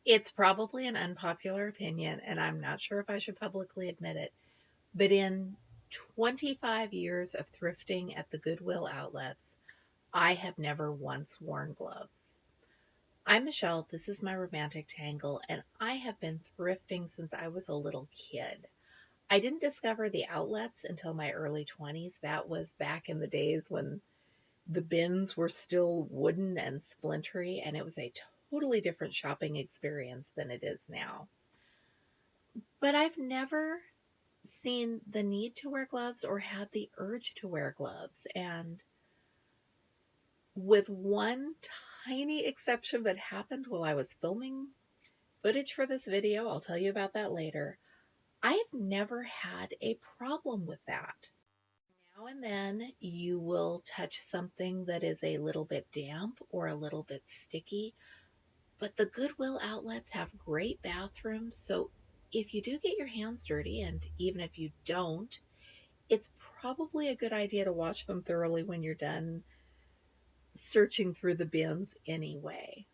It's probably an unpopular opinion, and I'm not sure if I should publicly admit it, but in 25 years of thrifting at the Goodwill outlets, I have never once worn gloves. I'm Michelle, this is my romantic tangle, and I have been thrifting since I was a little kid. I didn't discover the outlets until my early 20s. That was back in the days when the bins were still wooden and splintery, and it was a totally different shopping experience than it is now. But I've never seen the need to wear gloves or had the urge to wear gloves. And with one tiny exception that happened while I was filming footage for this video, I'll tell you about that later, I've never had a problem with that. Now and then you will touch something that is a little bit damp or a little bit sticky, but the Goodwill outlets have great bathrooms, so if you do get your hands dirty, and even if you don't, it's probably a good idea to wash them thoroughly when you're done searching through the bins anyway.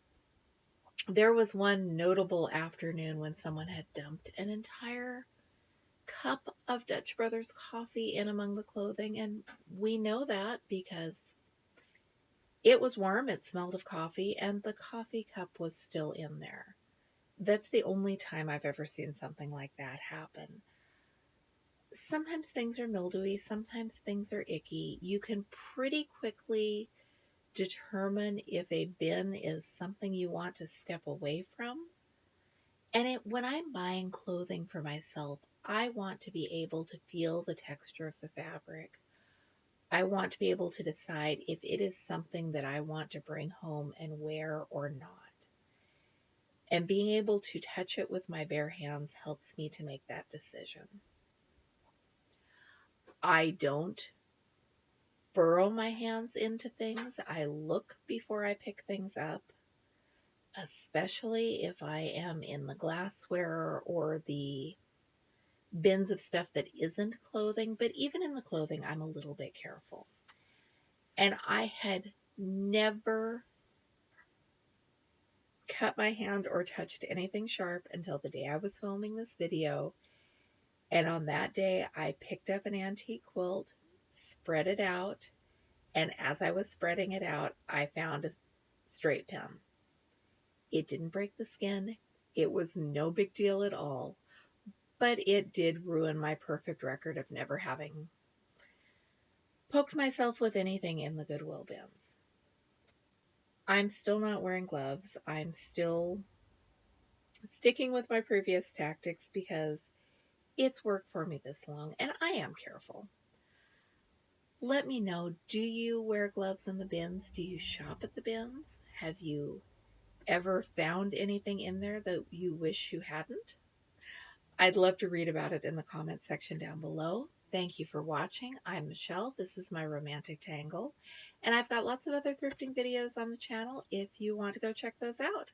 There was one notable afternoon when someone had dumped an entire cup of Dutch Brothers coffee in among the clothing, and we know that because it was warm, it smelled of coffee, and the coffee cup was still in there. That's the only time I've ever seen something like that happen. Sometimes things are mildewy, sometimes things are icky. You can pretty quickly determine if a bin is something you want to step away from. And when I'm buying clothing for myself, I want to be able to feel the texture of the fabric. I want to be able to decide if it is something that I want to bring home and wear or not. And being able to touch it with my bare hands helps me to make that decision. I don't burrow my hands into things. I look before I pick things up, especially if I am in the glassware or the bins of stuff that isn't clothing. But even in the clothing, I'm a little bit careful. And I had never cut my hand or touched anything sharp until the day I was filming this video. And on that day, I picked up an antique quilt, spread it out, and as I was spreading it out, I found a straight pin. It didn't break the skin. It was no big deal at all, but it did ruin my perfect record of never having poked myself with anything in the Goodwill bins. I'm still not wearing gloves. I'm still sticking with my previous tactics because it's worked for me this long and I am careful. Let me know, do you wear gloves in the bins? Do you shop at the bins? Have you ever found anything in there that you wish you hadn't? I'd love to read about it in the comment section down below. Thank you for watching. I'm Michelle. This is my romantic tangle. And I've got lots of other thrifting videos on the channel if you want to go check those out.